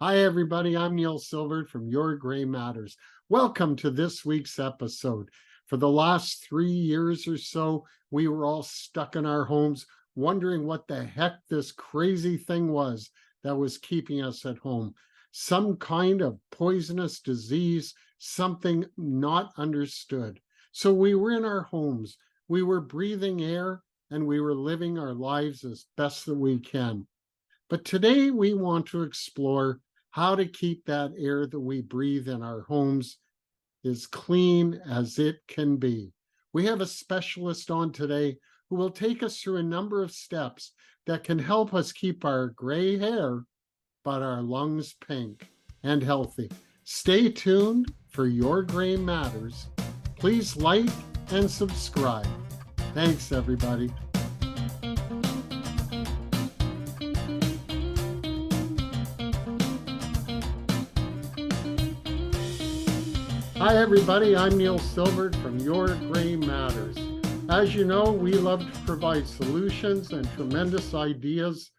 Hi, everybody. I'm Neil Silvert from Your Gray Matters. Welcome to this week's episode. For the last 3 years or so, we were all stuck in our homes, wondering what the heck this crazy thing was that was keeping us at home. Some kind of poisonous disease, something not understood. So we were in our homes, we were breathing air, and we were living our lives as best that we can. But today we want to explore how to keep that air that we breathe in our homes as clean as it can be. We have a specialist on today who will take us through a number of steps that can help us keep our gray hair, but our lungs pink and healthy. Stay tuned for Your Gray Matters. Please like and subscribe. Thanks, everybody. Hi, everybody. I'm Neil Silvert from Your Gray Matters. As you know, we love to provide solutions and tremendous ideas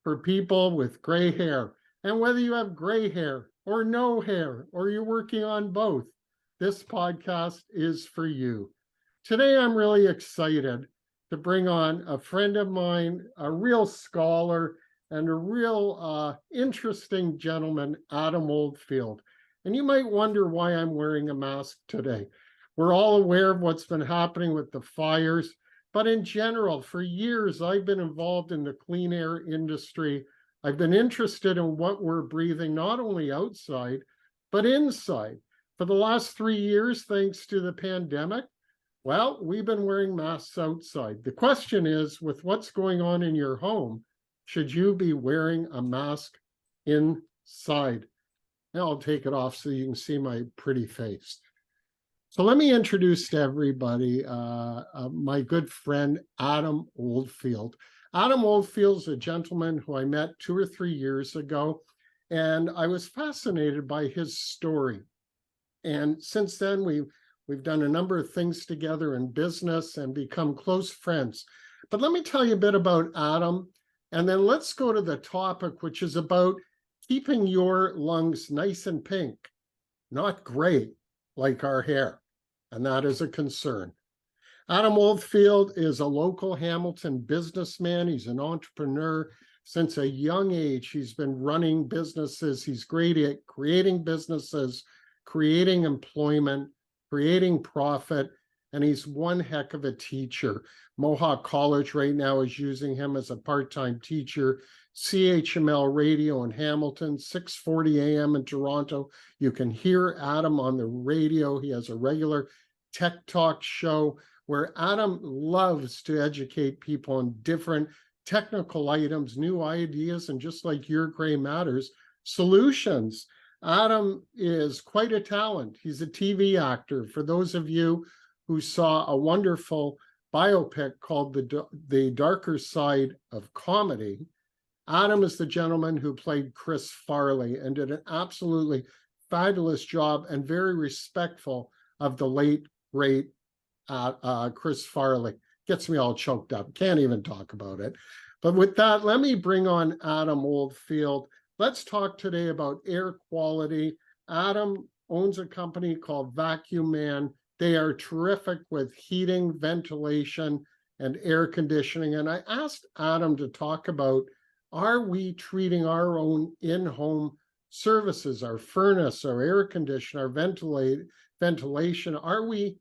for people with gray hair. And whether you have gray hair or no hair, or you're working on both, this podcast is for you. Today, I'm really excited to bring on a friend of mine, a real scholar, and a real interesting gentleman, Adam Oldfield. And you might wonder why I'm wearing a mask today. We're all aware of what's been happening with the fires, but in general, for years, I've been involved in the clean air industry. I've been interested in what we're breathing, not only outside, but inside. For the last 3 years, thanks to the pandemic, well, we've been wearing masks outside. The question is, with what's going on in your home, should you be wearing a mask inside? Now I'll take it off so you can see my pretty face. So let me introduce to everybody my good friend, Adam Oldfield. Adam Oldfield is a gentleman who I met 2 or 3 years ago, and I was fascinated by his story. And since then, we've done a number of things together in business and become close friends. But let me tell you a bit about Adam, and then let's go to the topic, which is about keeping your lungs nice and pink, not gray like our hair. And that is a concern. Adam Oldfield is a local Hamilton businessman. He's an entrepreneur. Since a young age, he's been running businesses. He's great at creating businesses, creating employment, creating profit, and he's one heck of a teacher. Mohawk College right now is using him as a part-time teacher. CHML radio in Hamilton, 6:40 a.m. in Toronto. You can hear Adam on the radio. He has a regular tech talk show where Adam loves to educate people on different technical items, new ideas, and just like Your Gray Matters, solutions. Adam is quite a talent. He's a TV actor. For those of you who saw a wonderful biopic called The Darker Side of Comedy, Adam is the gentleman who played Chris Farley and did an absolutely fabulous job and very respectful of the late, great Chris Farley. Gets me all choked up. Can't even talk about it. But with that, let me bring on Adam Oldfield. Let's talk today about air quality. Adam owns a company called Vacuman. They are terrific with heating, ventilation, and air conditioning. And I asked Adam to talk about, are we treating our own in-home services, our furnace, our air conditioner, our ventilation? Are we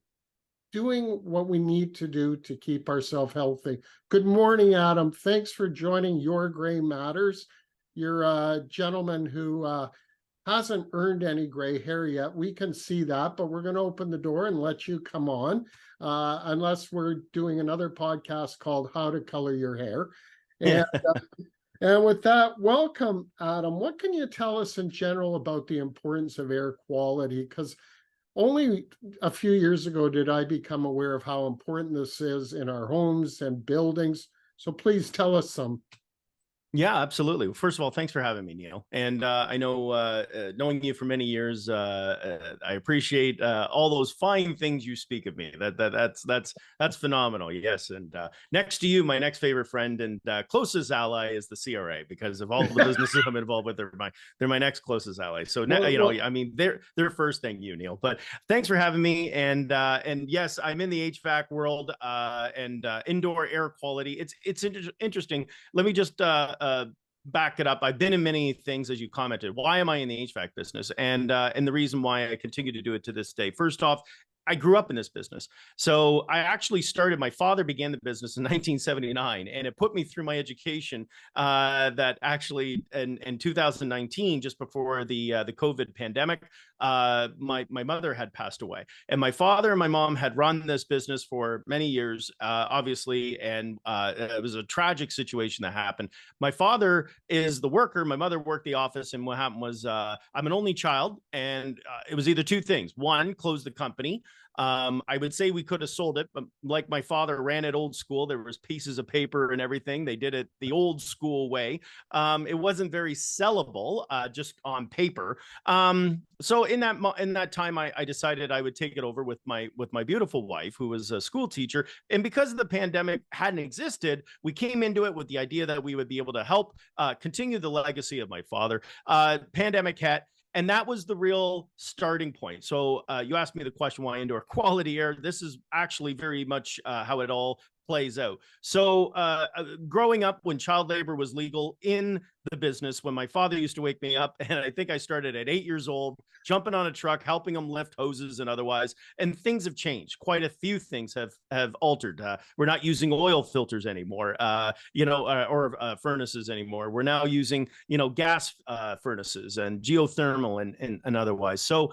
doing what we need to do to keep ourselves healthy? Good morning, Adam. Thanks for joining Your Gray Matters. You're a gentleman who hasn't earned any gray hair yet. We can see that, but we're going to open the door and let you come on, unless we're doing another podcast called How to Color Your Hair. And and with that, welcome, Adam. What can you tell us in general about the importance of air quality? Because only a few years ago did I become aware of how important this is in our homes and buildings. So please tell us some. Yeah, absolutely. First of all, thanks for having me, Neil. And I know, knowing you for many years, I appreciate all those fine things you speak of me. That's phenomenal. Yes, and next to you, my next favorite friend and closest ally is the CRA, because of all the businesses I'm involved with. They're my next closest ally. So Well, I mean, they're first. Thank you, Neil. But thanks for having me. And yes, I'm in the HVAC world and indoor air quality. It's interesting. Let me just back it up. I've been in many things, as you commented. Why am I in the HVAC business? And the reason why I continue to do it to this day. First off, I grew up in this business. So I actually started, my father began the business in 1979, and it put me through my education that actually in 2019, just before the COVID pandemic, my mother had passed away. And my father and my mom had run this business for many years, obviously, and it was a tragic situation that happened. My father is the worker. My mother worked the office. And what happened was I'm an only child. And it was either two things. One, close the company. I would say we could have sold it, but like my father ran it old school, there was pieces of paper and everything. They did it the old school way. It wasn't very sellable, just on paper. So in that time, I decided I would take it over with my beautiful wife, who was a school teacher. And because the pandemic hadn't existed, we came into it with the idea that we would be able to help continue the legacy of my father. Pandemic hit. And that was the real starting point. So you asked me the question, why indoor quality air? This is actually very much how it all plays out. So growing up when child labor was legal in the business, when my father used to wake me up, and I think I started at 8 years old, jumping on a truck, helping him lift hoses and otherwise, and things have changed. Quite a few things have altered. We're not using oil filters anymore, or furnaces anymore. We're now using, gas furnaces and geothermal and otherwise. So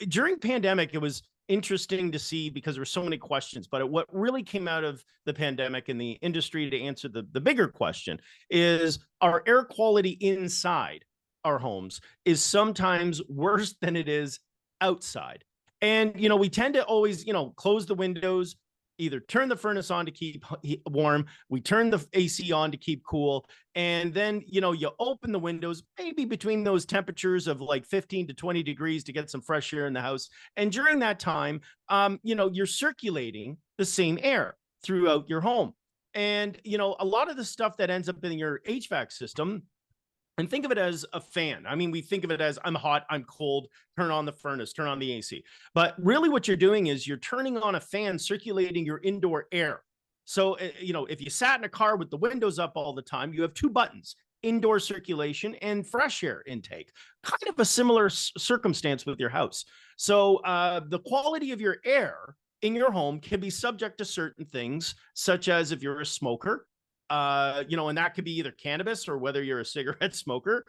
during pandemic, it was interesting to see because there were so many questions. But what really came out of the pandemic in the industry, to answer the bigger question, is our air quality inside our homes is sometimes worse than it is outside. And, we tend to always, close the windows, either turn the furnace on to keep warm, we turn the AC on to keep cool, and then, you open the windows, maybe between those temperatures of like 15 to 20 degrees to get some fresh air in the house. And during that time, you're circulating the same air throughout your home. And, a lot of the stuff that ends up in your HVAC system, and think of it as a fan. I mean, we think of it as I'm hot, I'm cold, turn on the furnace, turn on the AC. But really what you're doing is you're turning on a fan, circulating your indoor air. So, if you sat in a car with the windows up all the time, you have two buttons: indoor circulation and fresh air intake. Kind of a similar circumstance with your house. So the quality of your air in your home can be subject to certain things, such as if you're a smoker, and that could be either cannabis or whether you're a cigarette smoker.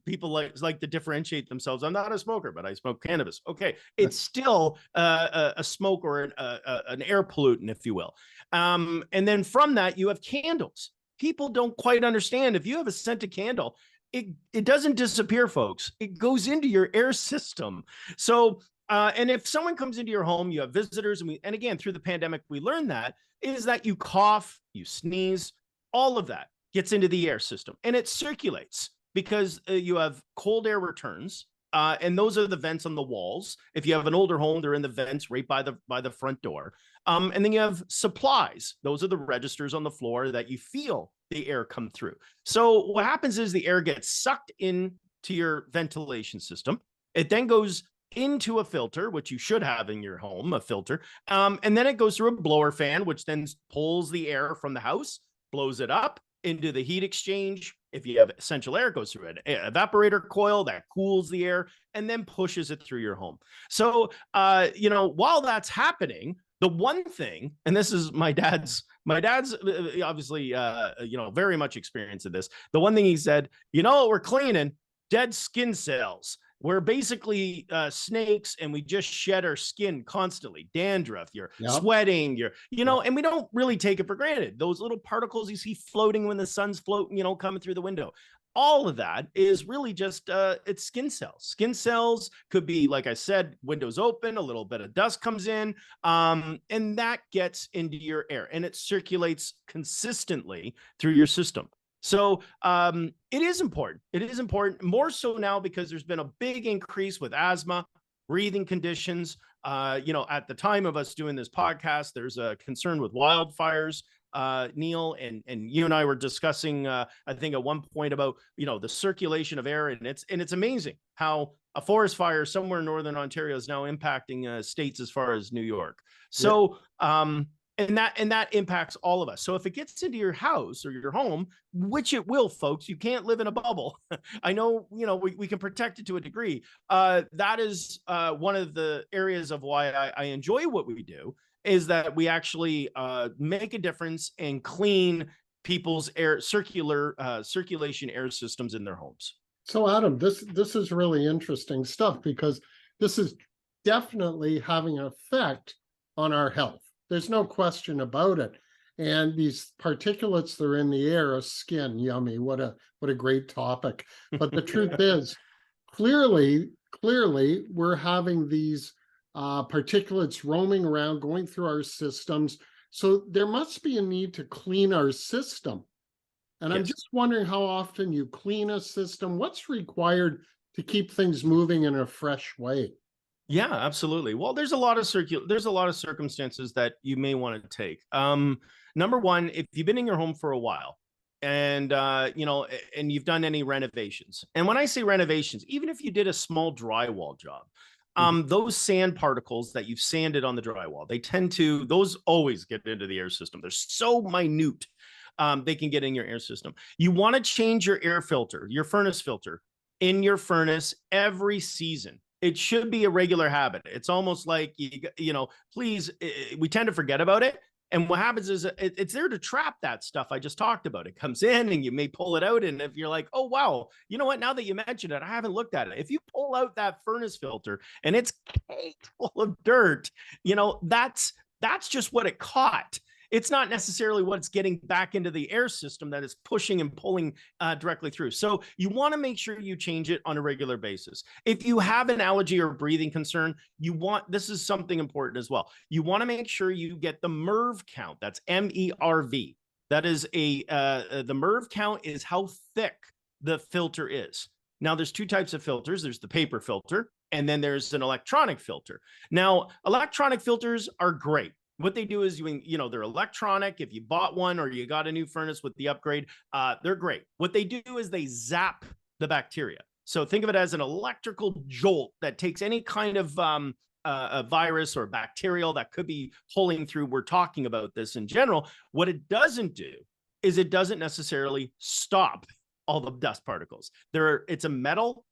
People like to differentiate themselves. I'm not a smoker, but I smoke cannabis. Okay, it's still a smoke or an air pollutant, if you will. And then from that, you have candles. People don't quite understand. If you have a scented candle, it doesn't disappear, folks. It goes into your air system. So and if someone comes into your home, you have visitors, and again, through the pandemic, we learned that is that you cough, you sneeze, all of that gets into the air system and it circulates because you have cold air returns. And those are the vents on the walls. If you have an older home, they're in the vents right by the front door. And then you have supplies. Those are the registers on the floor that you feel the air come through. So what happens is the air gets sucked into your ventilation system. It then goes into a filter, which you should have in your home, a filter. And then it goes through a blower fan, which then pulls the air from the house, blows it up into the heat exchange. If you have essential air, it goes through an evaporator coil that cools the air and then pushes it through your home. So, while that's happening, the one thing, and this is my dad's obviously, very much experience in this. The one thing he said, what we're cleaning? Dead skin cells. We're basically snakes, and we just shed our skin constantly. Dandruff, you're sweating, and we don't really take it for granted. Those little particles you see floating when the sun's floating, coming through the window. All of that is really just, it's skin cells. Skin cells could be, like I said, windows open, a little bit of dust comes in, and that gets into your air, and it circulates consistently through your system. So it is important. It is important more so now because there's been a big increase with asthma, breathing conditions. At the time of us doing this podcast, there's a concern with wildfires. Neil and you and I were discussing, I think at one point about the circulation of air, and it's amazing how a forest fire somewhere in northern Ontario is now impacting states as far as New York. So and that impacts all of us. So if it gets into your house or your home, which it will, folks, you can't live in a bubble. I know, we can protect it to a degree. That is one of the areas of why I enjoy what we do, is that we actually make a difference and clean people's circulation air systems in their homes. So Adam, this is really interesting stuff, because this is definitely having an effect on our health. There's no question about it. And these particulates that are in the air, skin, yummy. What a great topic. But the truth is, clearly, we're having these particulates roaming around, going through our systems. So there must be a need to clean our system. And yes. I'm just wondering how often you clean a system. What's required to keep things moving in a fresh way? Yeah, absolutely. Well, there's a lot of circumstances that you may want to take. Number one, if you've been in your home for a while and and you've done any renovations. And when I say renovations, even if you did a small drywall job, those sand particles that you've sanded on the drywall, those always get into the air system. They're so minute. They can get in your air system. You want to change your air filter, your furnace filter in your furnace every season. It should be a regular habit. It's almost like, please, we tend to forget about it. And what happens is it's there to trap that stuff I just talked about. It comes in and you may pull it out. And if you're like, oh, wow, you know what? Now that you mentioned it, I haven't looked at it. If you pull out that furnace filter and it's caked full of dirt, that's just what it caught. It's not necessarily what's getting back into the air system that is pushing and pulling directly through. So you want to make sure you change it on a regular basis. If you have an allergy or breathing concern, this is something important as well. You want to make sure you get the MERV count. That's MERV. That is the MERV count is how thick the filter is. Now, there's two types of filters. There's the paper filter, and then there's an electronic filter. Now, electronic filters are great. What they do is, they're electronic. If you bought one or you got a new furnace with the upgrade, they're great. What they do is they zap the bacteria. So think of it as an electrical jolt that takes any kind of a virus or bacterial that could be pulling through. We're talking about this in general. What it doesn't do is it doesn't necessarily stop all the dust particles. It's a metal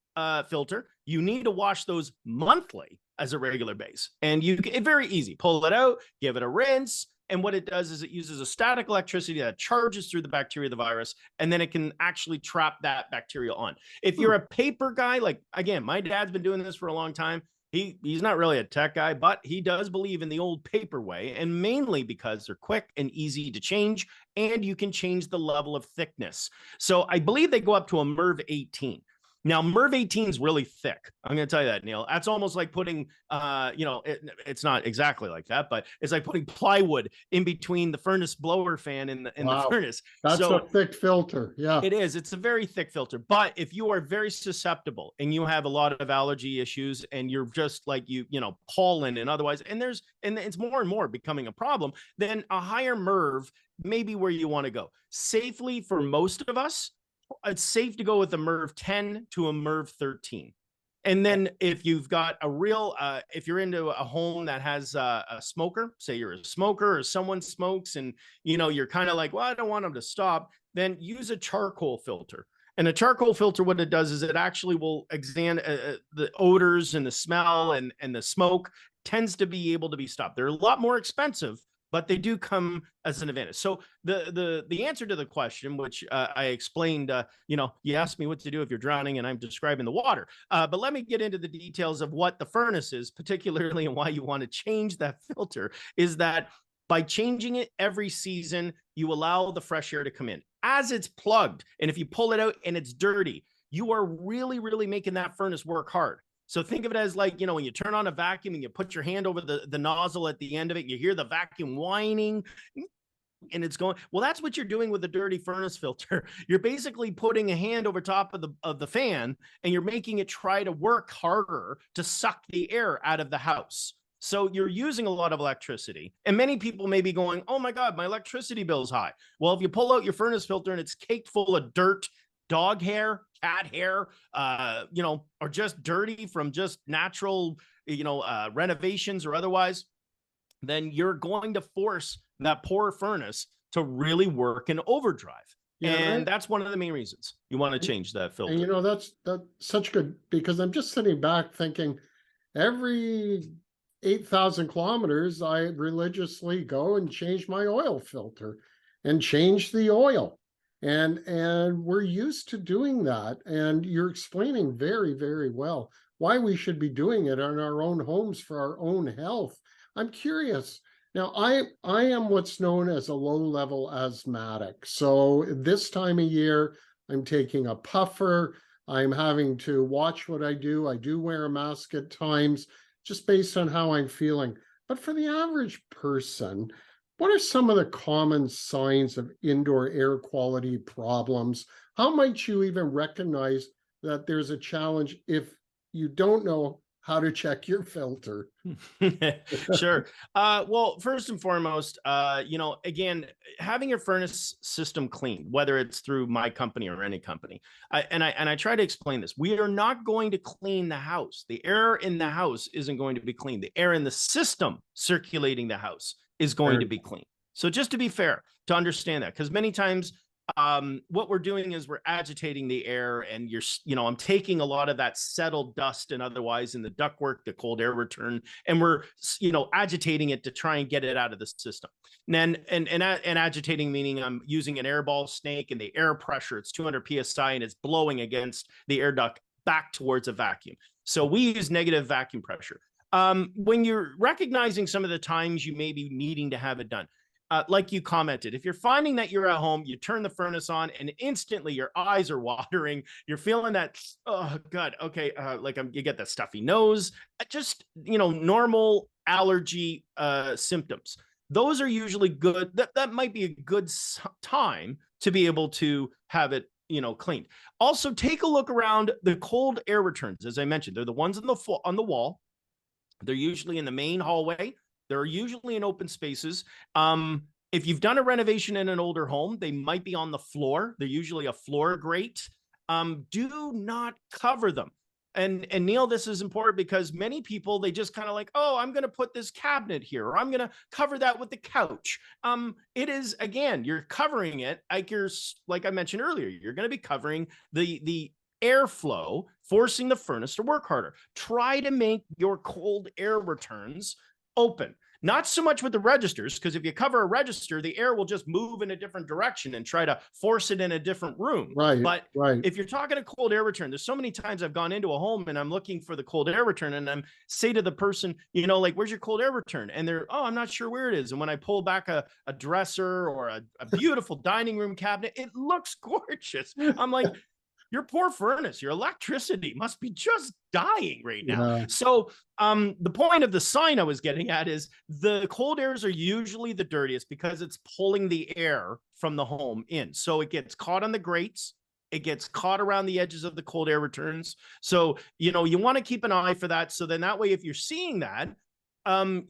filter. You need to wash those monthly as a regular base. And it's very easy. Pull it out, give it a rinse. And what it does is it uses a static electricity that charges through the bacteria, the virus, and then it can actually trap that bacteria on. If you're a paper guy, like, again, my dad's been doing this for a long time. He's not really a tech guy, but he does believe in the old paper way, and mainly because they're quick and easy to change, and you can change the level of thickness. So I believe they go up to a MERV 18. Now, MERV 18 is really thick. I'm going to tell you that, Neil. That's almost like putting, it's not exactly like that, but it's like putting plywood in between the furnace blower fan and the furnace. That's a thick filter. Yeah, it is. It's a very thick filter. But if you are very susceptible and you have a lot of allergy issues and you're just like, pollen and otherwise, and it's more and more becoming a problem, then a higher MERV may be where you want to go. Safely for most of us, it's safe to go with a MERV 10 to a MERV 13. And then if you've got if you're into a home that has a smoker, say you're a smoker or someone smokes and, you're kind of like, well, I don't want them to stop, then use a charcoal filter. And a charcoal filter, what it does is it actually will examine the odors and the smell and the smoke tends to be able to be stopped. They're a lot more expensive, but they do come as an advantage. So the answer to the question, which I explained, you asked me what to do if you're drowning and I'm describing the water. But let me get into the details of what the furnace is, particularly and why you want to change that filter, is that by changing it every season, you allow the fresh air to come in. As it's plugged, and if you pull it out and it's dirty, you are really, really making that furnace work hard. So think of it as like, when you turn on a vacuum and you put your hand over the nozzle at the end of it, you hear the vacuum whining. and it's going, well, that's what you're doing with a dirty furnace filter. You're basically putting a hand over top of the fan, and you're making it try to work harder to suck the air out of the house. So you're using a lot of electricity. And many people may be going, oh my God, my electricity bill is high. Well, if you pull out your furnace filter and it's caked full of dirt, dog hair, cat hair, or just dirty from just natural, renovations or otherwise, then you're going to force that poor furnace to really work in overdrive. Yeah, and that's one of the main reasons you want to change that filter. And that's such good, because I'm just sitting back thinking, every 8,000 kilometers, I religiously go and change my oil filter and change the oil. And we're used to doing that. And you're explaining very, very well why we should be doing it in our own homes for our own health. I'm curious. Now, I am what's known as a low-level asthmatic. So this time of year, I'm taking a puffer. I'm having to watch what I do. I do wear a mask at times, just based on how I'm feeling. But for the average person, what are some of the common signs of indoor air quality problems? How might you even recognize that there's a challenge if you don't know how to check your filter? Sure. Well, first and foremost, again, having your furnace system clean, whether it's through my company or any company, I try to explain this. We are not going to clean the house. The air in the house isn't going to be clean. The air in the system circulating the house is going to be clean. So just to be fair, to understand that, because many times what we're doing is we're agitating the air, and I'm taking a lot of that settled dust and otherwise in the ductwork, the cold air return, and we're, agitating it to try and get it out of the system. And agitating, meaning I'm using an airball snake, and the air pressure, it's 200 PSI, and it's blowing against the air duct back towards a vacuum. So we use negative vacuum pressure. When you're recognizing some of the times you may be needing to have it done, like you commented, if you're finding that you're at home, you turn the furnace on and instantly your eyes are watering, you're feeling that, oh God, okay, you get that stuffy nose, just, normal allergy symptoms. Those are usually good. That might be a good time to be able to have it, cleaned. Also, take a look around the cold air returns. As I mentioned, they're the ones on the wall. They're usually in the main hallway. They're usually in open spaces. If you've done a renovation in an older home, they might be on the floor. They're usually a floor grate. Do not cover them. And Neil, this is important because many people, they just kind of like, oh, I'm going to put this cabinet here, or I'm going to cover that with the couch. It is, again, you're covering it like I mentioned earlier, you're going to be covering the airflow, forcing the furnace to work harder. Try to make your cold air returns open. Not so much with the registers, because if you cover a register, the air will just move in a different direction and try to force it in a different room. Right. But right. if you're talking a cold air return, there's so many times I've gone into a home and I'm looking for the cold air return, and I'm say to the person, where's your cold air return? And they're, oh, I'm not sure where it is. And when I pull back a dresser or a beautiful dining room cabinet, it looks gorgeous. I'm like, your poor furnace, your electricity must be just dying right now. Yeah. So the point of the sign I was getting at is the cold airs are usually the dirtiest because it's pulling the air from the home in. So it gets caught on the grates. It gets caught around the edges of the cold air returns. So, you want to keep an eye for that. So then that way, if you're seeing that,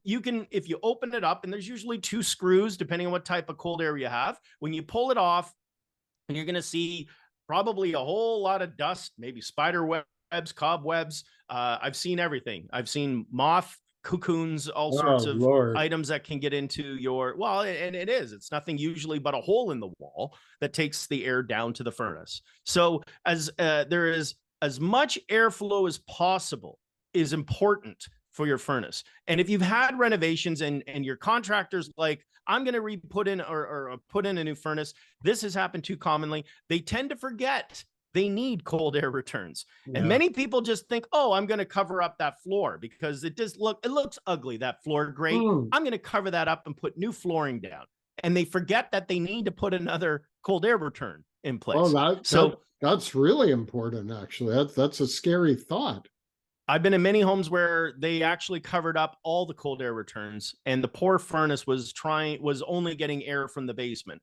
you can, if you open it up, and there's usually 2 screws, depending on what type of cold air you have, when you pull it off, and you're going to see probably a whole lot of dust, maybe spider webs, cobwebs. I've seen everything. I've seen moth cocoons, all sorts of items that can get into your, and it's nothing usually but a hole in the wall that takes the air down to the furnace. So as there is as much airflow as possible is important for your furnace. And if you've had renovations and your contractor's like, I'm going to put in a new furnace, this has happened too commonly. They tend to forget they need cold air returns. Yeah. And many people just think, oh, I'm going to cover up that floor because it looks ugly, that floor grate. I'm going to cover that up and put new flooring down. And they forget that they need to put another cold air return in place. Oh, that's really important, actually. That's a scary thought. I've been in many homes where they actually covered up all the cold air returns, and the poor furnace was only getting air from the basement.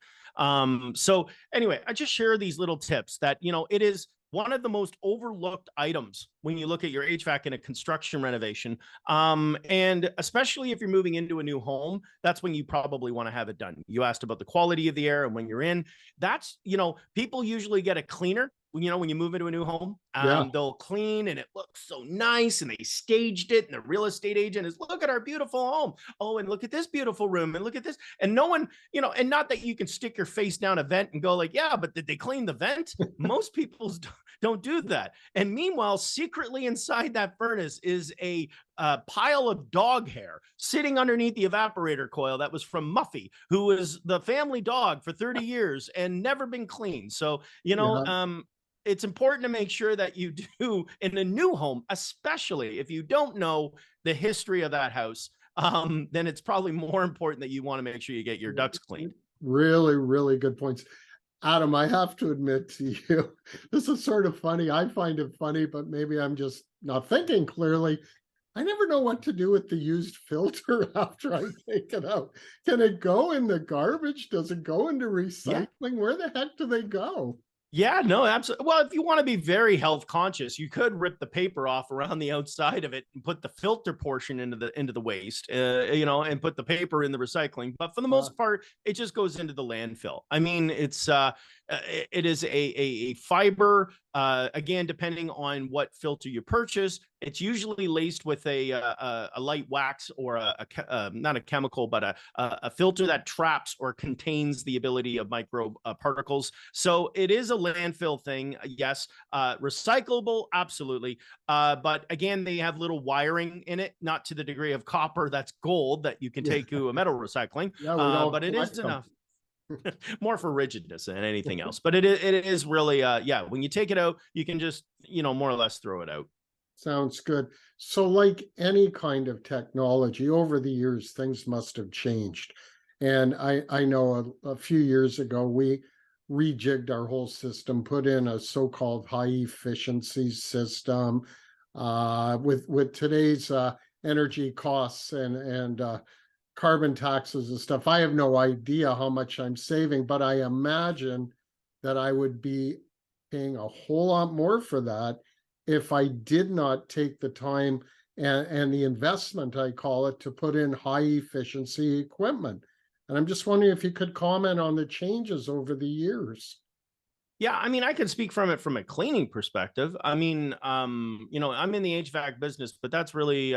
So anyway, I just share these little tips that, it is one of the most overlooked items when you look at your HVAC in a construction renovation. And especially if you're moving into a new home, that's when you probably want to have it done. You asked about the quality of the air, and when you're in, that's, people usually get a cleaner. When you move into a new home, Yeah. they'll clean and it looks so nice, and they staged it, and the real estate agent is, look at our beautiful home. Oh, and look at this beautiful room, and look at this. And no one, and not that you can stick your face down a vent and go like, yeah, but did they clean the vent? Most people don't do that. And meanwhile, secretly inside that furnace is a pile of dog hair sitting underneath the evaporator coil that was from Muffy, who was the family dog for 30 years and never been cleaned. So, Yeah. it's important to make sure that you do in a new home, especially if you don't know the history of that house. Then it's probably more important that you want to make sure you get your ducts cleaned. Really, really good points. Adam, I have to admit to you, this is sort of funny. I find it funny, but maybe I'm just not thinking clearly. I never know what to do with the used filter after I take it out. Can it go in the garbage? Does it go into recycling? Yeah. Where the heck do they go? Yeah, no, absolutely. Well, if you want to be very health conscious, you could rip the paper off around the outside of it and put the filter portion into the waste, and put the paper in the recycling. But for the Uh, most part, it just goes into the landfill. I mean, it is a fiber. Again, depending on what filter you purchase, it's usually laced with a light wax or not a chemical, but a filter that traps or contains the ability of micro particles. So it is a landfill thing. Yes. Recyclable, absolutely. But again, they have little wiring in it, not to the degree of copper that's gold that you can yeah, take to a metal recycling. yeah, we don't But it collect is them. enough. More for rigidness than anything else. But it is really yeah, when you take it out, you can just, more or less throw it out. Sounds good. So, like any kind of technology, over the years, things must have changed. And I know a few years ago, we rejigged our whole system, put in a so-called high efficiency system. With today's energy costs and carbon taxes and stuff, I have no idea how much I'm saving, but I imagine that I would be paying a whole lot more for that if I did not take the time and the investment, I call it, to put in high efficiency equipment. And I'm just wondering if you could comment on the changes over the years. Yeah, I mean, I could speak from a cleaning perspective. I mean, I'm in the HVAC business, but that's really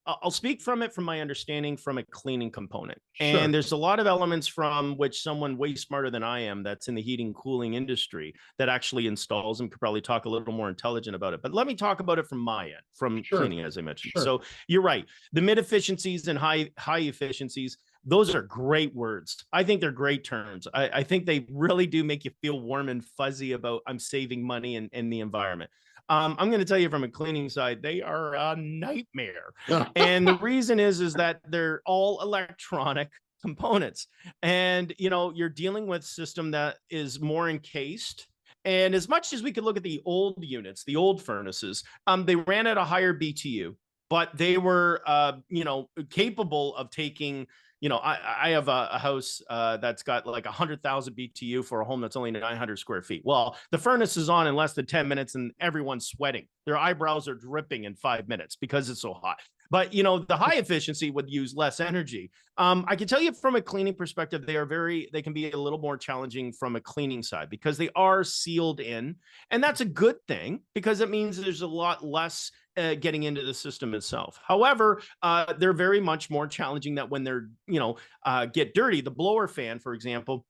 I'll speak from it from my understanding from a cleaning component. And Sure, there's a lot of elements from which someone way smarter than I am that's in the heating cooling industry that actually installs and could probably talk a little more intelligent about it. But let me talk about it from my end, from sure, cleaning, as I mentioned. sure. So you're right. The mid efficiencies and high efficiencies, those are great words. I think they're great terms. I think they really do make you feel warm and fuzzy about I'm saving money in the environment. I'm going to tell you from a cleaning side, they are a nightmare. And the reason is that they're all electronic components. And, you're dealing with a system that is more encased. And as much as we could look at the old units, the old furnaces, they ran at a higher BTU, but they were, capable of taking, I have a house that's got like 100,000 BTU for a home that's only 900 square feet. Well, the furnace is on in less than 10 minutes and everyone's sweating. Their eyebrows are dripping in 5 minutes because it's so hot. But, the high efficiency would use less energy. I can tell you from a cleaning perspective, they can be a little more challenging from a cleaning side because they are sealed in. And that's a good thing because it means there's a lot less getting into the system itself. However, they're very much more challenging that when they're, get dirty. The blower fan, for example,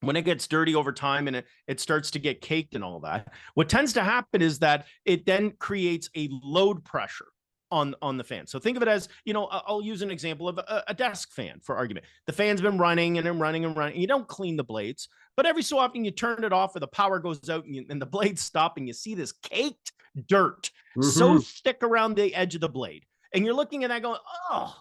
when it gets dirty over time and it starts to get caked and all that, what tends to happen is that it then creates a load pressure on the fan. So think of it as, I'll use an example of a desk fan for argument. The fan's been running and running and running. And you don't clean the blades, but every so often you turn it off or the power goes out and the blades stop and you see this caked dirt so Mhm. thick around the edge of the blade. And you're looking at that going, oh,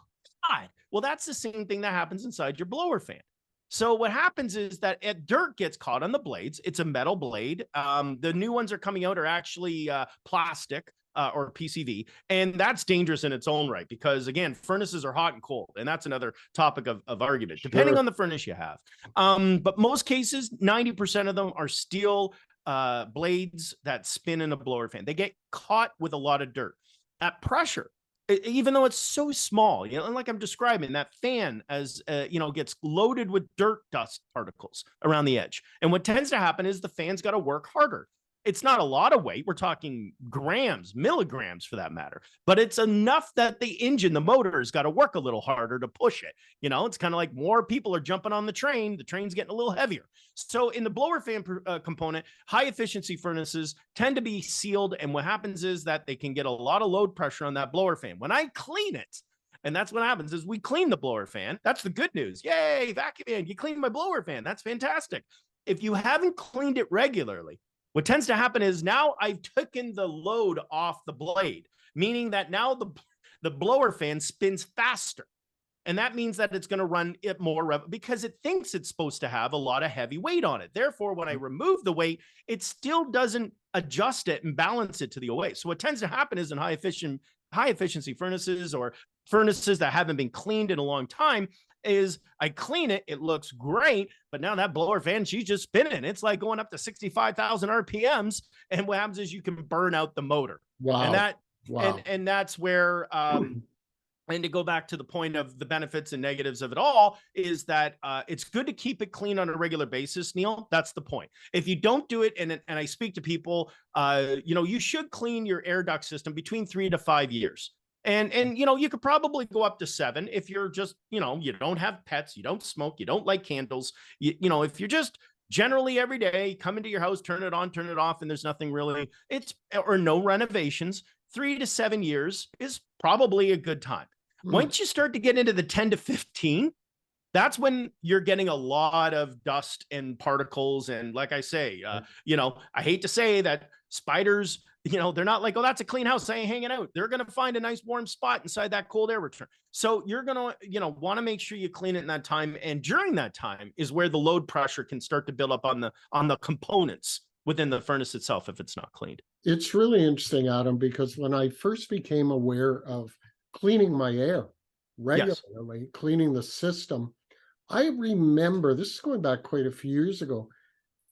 God. Well, that's the same thing that happens inside your blower fan. So what happens is that dirt gets caught on the blades. It's a metal blade. The new ones are coming out are actually plastic. or PCV. And that's dangerous in its own right, because again, furnaces are hot and cold. And that's another topic of argument, depending on the furnace you have. But most cases, 90% of them are steel blades that spin in a blower fan. They get caught with a lot of dirt. At pressure, even though it's so small, and like I'm describing, that fan as gets loaded with dirt dust particles around the edge. And what tends to happen is the fan's got to work harder. It's not a lot of weight. We're talking grams, milligrams for that matter, but it's enough that the engine, the motor, has got to work a little harder to push it. It's kind of like more people are jumping on the train's getting a little heavier. So in the blower fan component, high efficiency furnaces tend to be sealed. And what happens is that they can get a lot of load pressure on that blower fan. When I clean it, and that's what happens is we clean the blower fan. That's the good news. Yay, Vacuman, you cleaned my blower fan. That's fantastic. If you haven't cleaned it regularly, what tends to happen is now I've taken the load off the blade, meaning that now the blower fan spins faster. And that means that it's going to run it more because it thinks it's supposed to have a lot of heavy weight on it. Therefore, when I remove the weight, it still doesn't adjust it and balance it to the OA. So what tends to happen is in high efficiency furnaces or furnaces that haven't been cleaned in a long time, is I clean it, it looks great, but now that blower fan, she's just spinning. It's like going up to 65,000 RPMs. And what happens is you can burn out the motor. Wow. And that's where, and to go back to the point of the benefits and negatives of it all is that it's good to keep it clean on a regular basis, Neil. That's the point. If you don't do it, and I speak to people, you should clean your air duct system between 3 to 5 years. And you could probably go up to 7 if you're just, you don't have pets, you don't smoke, you don't light candles. If you're just generally every day, come into your house, turn it on, turn it off, and there's nothing really, or no renovations, 3 to 7 years is probably a good time. Once you start to get into the 10 to 15, that's when you're getting a lot of dust and particles. And like I say, I hate to say that spiders, they're not like, oh, that's a clean house, I ain't hanging out. They're going to find a nice warm spot inside that cold air return. So you're going to, want to make sure you clean it in that time. And during that time is where the load pressure can start to build up on the components within the furnace itself if it's not cleaned. It's really interesting, Adam, because when I first became aware of cleaning my air regularly, cleaning the system, I remember, this is going back quite a few years ago,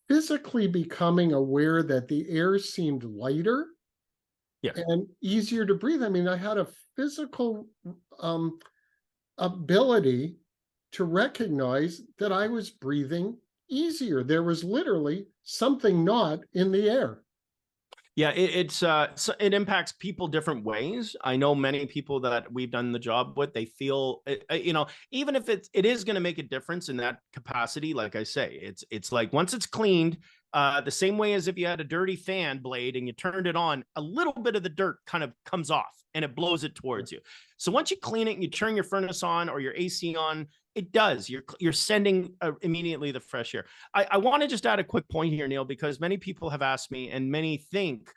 physically becoming aware that the air seemed lighter and easier to breathe. I mean, I had a physical ability to recognize that I was breathing easier. There was literally something not in the air. Yeah, it impacts people different ways. I know many people that we've done the job with, they feel, even if it is going to make a difference in that capacity, like I say, it's like once it's cleaned, the same way as if you had a dirty fan blade and you turned it on, a little bit of the dirt kind of comes off and it blows it towards you. So once you clean it and you turn your furnace on or your AC on, it does. You're sending immediately the fresh air. I want to just add a quick point here, Neil, because many people have asked me and many think,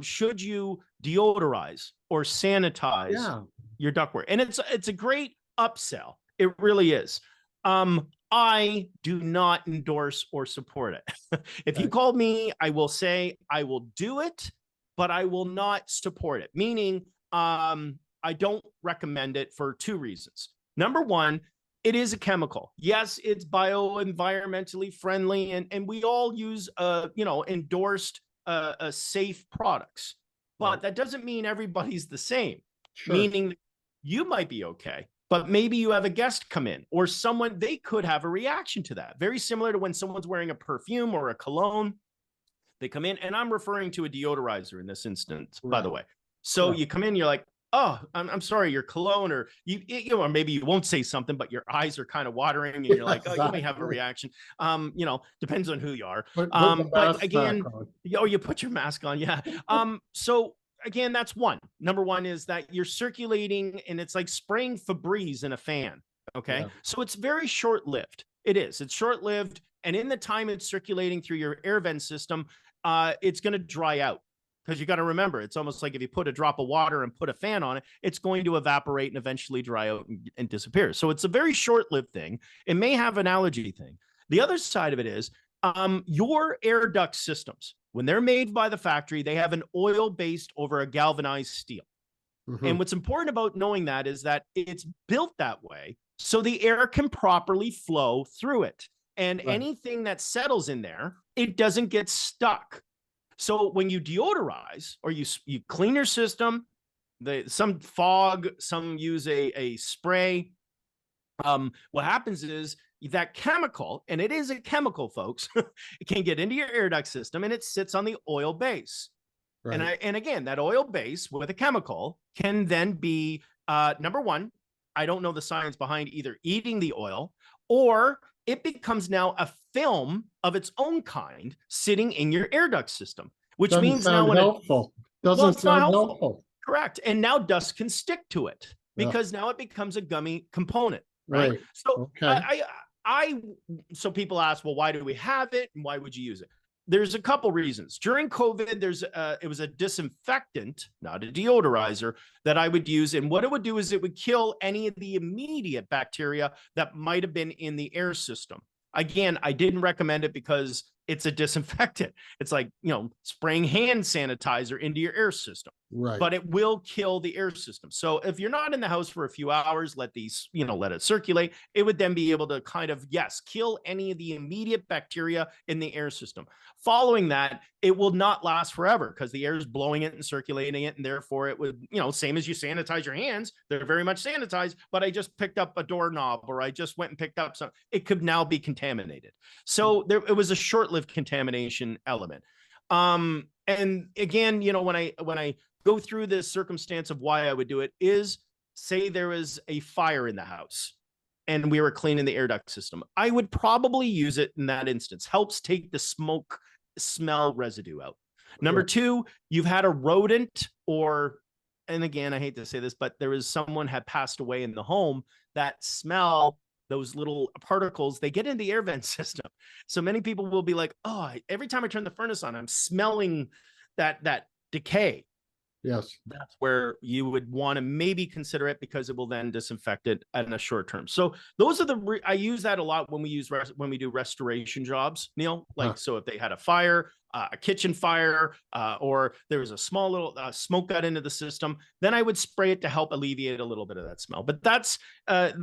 should you deodorize or sanitize your ductwork? And it's a great upsell. It really is. I do not endorse or support it. If you called me, I will say I will do it, but I will not support it. Meaning, I don't recommend it for 2 reasons. Number one, it is a chemical. Yes, it's environmentally friendly, and we all use endorsed safe products, but that doesn't mean everybody's the same. Meaning you might be okay, but maybe you have a guest come in or someone, they could have a reaction to that. Very similar to when someone's wearing a perfume or a cologne, they come in, and I'm referring to a deodorizer in this instance, by the way. So you come in, you're like, oh, I'm sorry, your cologne, or or maybe you won't say something, but your eyes are kind of watering and you're like, oh, you may have a reaction. Depends on who you are. But again, you put your mask on. Yeah. So again, that's one. Number one is that you're circulating and it's like spraying Febreze in a fan. Okay. So it's very short-lived. It's short-lived. And in the time it's circulating through your air vent system, it's going to dry out. Because you got to remember, it's almost like if you put a drop of water and put a fan on it, it's going to evaporate and eventually dry out and disappear. So it's a very short-lived thing. It may have an allergy thing. The other side of it is your air duct systems. when they're made by the factory, they have an oil based over a galvanized steel. And what's important about knowing that is that it's built that way so the air can properly flow through it. And anything that settles in there, it doesn't get stuck. So when you deodorize or you clean your system, some fog, some use a spray. What happens is that chemical, and it is a chemical, folks, it can get into your air duct system and it sits on the oil base. Right. And again, that oil base with a chemical can then be, number one, I don't know the science behind either eating the oil, or it becomes now a film of its own kind sitting in your air duct system, which doesn't means sound now helpful. Doesn't sound helpful. Correct. And now dust can stick to it because now it becomes a gummy component. Right. So so people ask, well, why do we have it and why would you use it? There's a couple reasons. During COVID, it was a disinfectant, not a deodorizer, that I would use. And what it would do is it would kill any of the immediate bacteria that might have been in the air system. Again, I didn't recommend it because it's a disinfectant. It's like, spraying hand sanitizer into your air system. Right. But it will kill the air system. So if you're not in the house for a few hours, let it circulate. It would then be able to kind of, kill any of the immediate bacteria in the air system. Following that, it will not last forever because the air is blowing it and circulating it. And therefore it would, same as you sanitize your hands, they're very much sanitized, but I just picked up a doorknob or I just went and picked up some, it could now be contaminated. So it was a short-lived contamination element. And again, when I go through this circumstance of why I would do it is, say there was a fire in the house and we were cleaning the air duct system. I would probably use it in that instance. Helps take the smoke smell residue out. Number two, you've had a rodent and again, I hate to say this, but someone had passed away in the home. That smell, those little particles, they get in the air vent system. So many people will be like, oh, every time I turn the furnace on, I'm smelling that decay. Yes. That's where you would want to maybe consider it because it will then disinfect it in a short term. So those are I use that a lot when we do restoration jobs, Neil. So if they had a fire, a kitchen fire, or there was a small little smoke got into the system, then I would spray it to help alleviate a little bit of that smell. But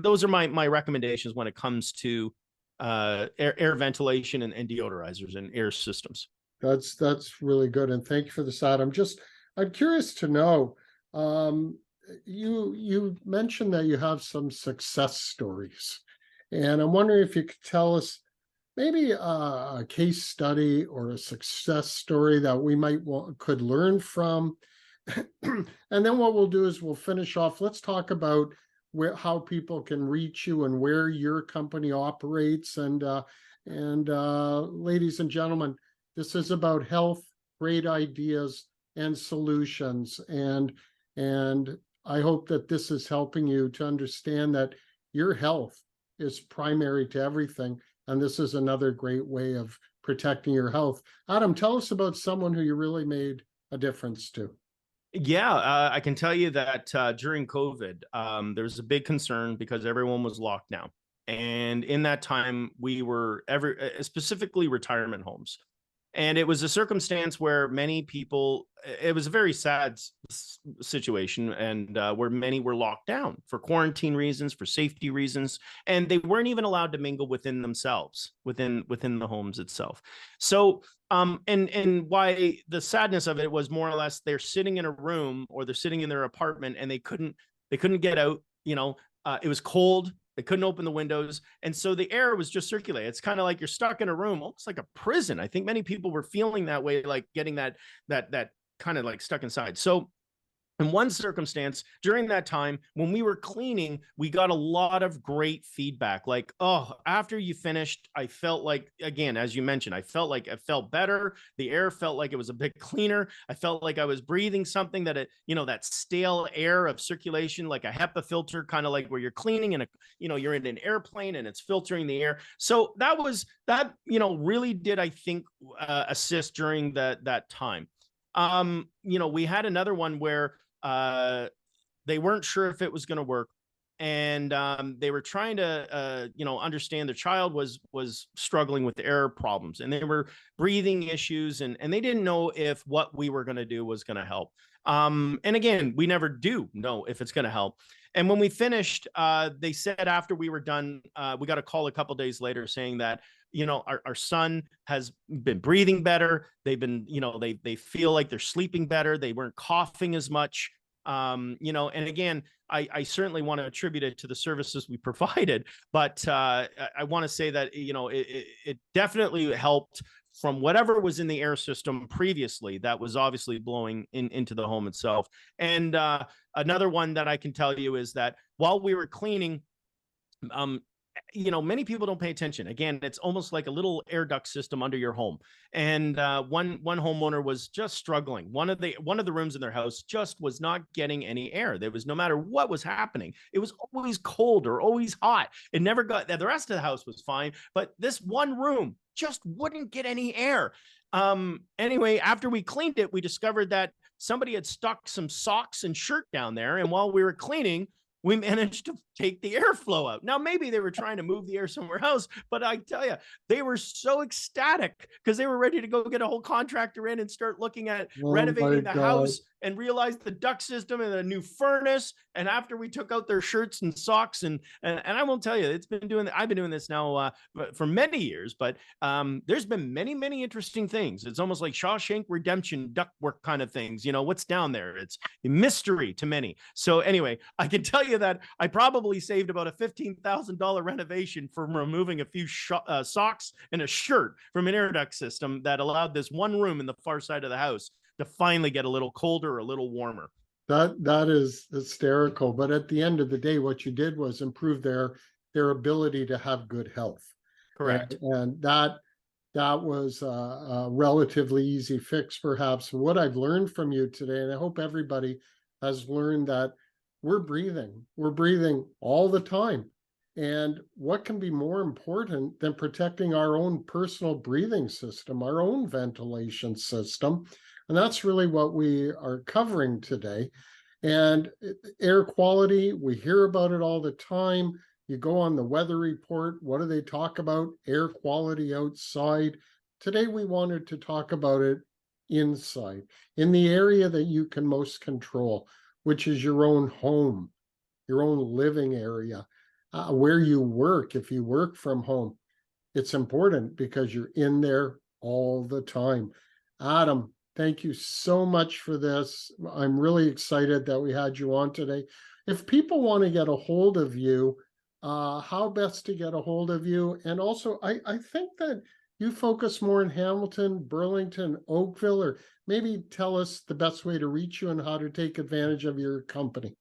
those are my recommendations when it comes to air ventilation and deodorizers and air systems. That's really good. And thank you for this, Adam. I'm curious to know, you mentioned that you have some success stories, and I'm wondering if you could tell us maybe a case study or a success story that we could learn from. And then what we'll do is we'll finish off. Let's talk about how people can reach you and where your company operates. And ladies and gentlemen, this is about health, great ideas, and solutions. And I hope that this is helping you to understand that your health is primary to everything. And this is another great way of protecting your health. Adam, tell us about someone who you really made a difference to. Yeah, I can tell you that during COVID, there was a big concern because everyone was locked down. And in that time, we were specifically retirement homes. And it was a circumstance where many people, it was a very sad situation, and where many were locked down for quarantine reasons, for safety reasons, and they weren't even allowed to mingle within themselves, within the homes itself. So, and why the sadness of it was more or less they're sitting in a room or they're sitting in their apartment and they couldn't get out. It was cold. They couldn't open the windows. And so the air was just circulating. It's kind of like you're stuck in a room, almost like a prison. I think many people were feeling that way, like getting that kind of like stuck inside. So in one circumstance, during that time, when we were cleaning, we got a lot of great feedback. Like, oh, after you finished, I felt like, again, as you mentioned, I felt better. The air felt like it was a bit cleaner. I felt like I was breathing something that that stale air of circulation, like a HEPA filter, kind of like where you're cleaning and you're in an airplane and it's filtering the air. So that really did, I think, assist during that time. We had another one where they weren't sure if it was going to work. and they were trying to understand their child was struggling with air problems, and they were breathing issues, and they didn't know if what we were going to do was going to help. And again, we never do know if it's going to help. And when we finished, they said after we were done, we got a call a couple days later saying that, our son has been breathing better. They've been, they feel like they're sleeping better. They weren't coughing as much. And again, I certainly want to attribute it to the services we provided, but I want to say that, it definitely helped from whatever was in the air system previously that was obviously blowing into the home itself. And another one that I can tell you is that while we were cleaning, many people don't pay attention. Again, it's almost like a little air duct system under your home. And one homeowner was just struggling. One of the rooms in their house just was not getting any air. There was, no matter what was happening, it was always cold or always hot. It never got, the rest of the house was fine, but this one room just wouldn't get any air. Anyway, after we cleaned it, we discovered that somebody had stuck some socks and shirt down there. And while we were cleaning, we managed to take the airflow out. Now, maybe they were trying to move the air somewhere else, but I tell you, they were so ecstatic because they were ready to go get a whole contractor in and start looking at renovating the house, and realized the duct system and a new furnace. And after we took out their shirts and socks, and I won't tell you, I've been doing this now for many years, but there's been many, many interesting things. It's almost like Shawshank Redemption ductwork kind of things. What's down there? It's a mystery to many. So anyway, I can tell you that I probably saved about a $15,000 renovation from removing a few socks and a shirt from an air duct system that allowed this one room in the far side of the house to finally get a little colder or a little warmer. That is hysterical. But at the end of the day, what you did was improve their ability to have good health. Correct. And that was a relatively easy fix, perhaps. What I've learned from you today, and I hope everybody has learned, that we're breathing all the time. And what can be more important than protecting our own personal breathing system, our own ventilation system? And that's really what we are covering today. And air quality, we hear about it all the time. You go on the weather report, what do they talk about? Air quality outside. Today, we wanted to talk about it inside, in the area that you can most control, which is your own home, your own living area, where you work. If you work from home, it's important because you're in there all the time. Adam, thank you so much for this. I'm really excited that we had you on today. If people want to get a hold of you, how best to get a hold of you? And also, I think that you focus more in Hamilton, Burlington, Oakville, or maybe tell us the best way to reach you and how to take advantage of your company.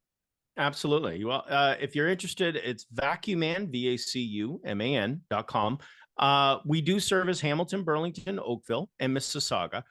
Absolutely. Well, if you're interested, it's Vacuman, VACUMAN.com. We do service Hamilton, Burlington, Oakville, and Mississauga.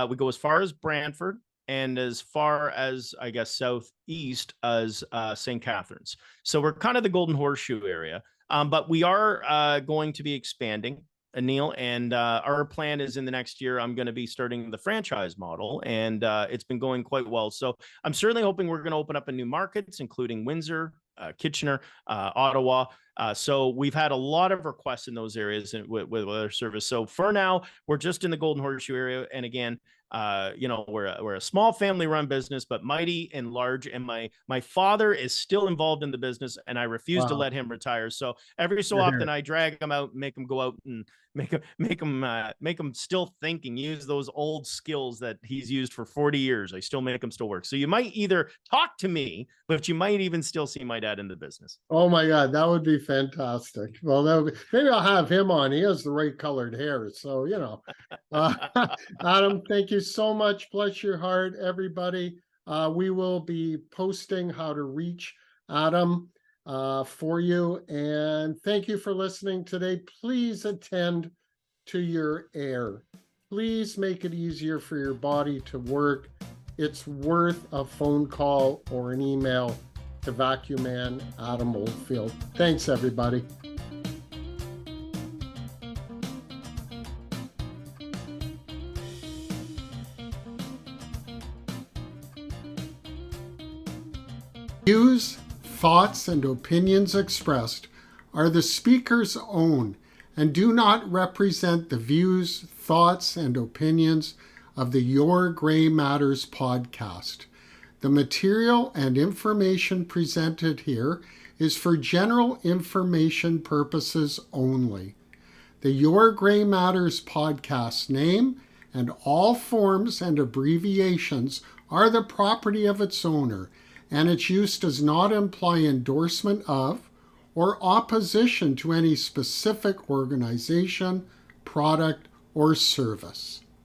We go as far as Brantford and as far as, I guess, southeast as St. Catharines. So we're kind of the Golden Horseshoe area, but we are going to be expanding, Neil, and our plan is in the next year, I'm going to be starting the franchise model, and it's been going quite well. So I'm certainly hoping we're going to open up in new markets, including Windsor, Kitchener, Ottawa. So we've had a lot of requests in those areas with our service. So for now, we're just in the Golden Horseshoe area. And again, we're a small family-run business, but mighty and large. And my father is still involved in the business, and I refuse to let him retire. So every so often, I drag him out and make him go out and make him still think and use those old skills that he's used for 40 years. I still make him still work. So you might either talk to me, but you might even still see my dad in the business. Oh my God, that would be fantastic. Well, maybe I'll have him on. He has the right colored hair. So, Adam, thank you so much. Bless your heart, everybody. We will be posting how to reach Adam for you. And thank you for listening today. Please attend to your air. Please make it easier for your body to work. It's worth a phone call or an email to Vacuman Adam Oldfield. Thanks, everybody. Use thoughts, and opinions expressed are the speaker's own and do not represent the views, thoughts, and opinions of the Your Gray Matters podcast. The material and information presented here is for general information purposes only. The Your Gray Matters podcast name and all forms and abbreviations are the property of its owner, and its use does not imply endorsement of or opposition to any specific organization, product, or service.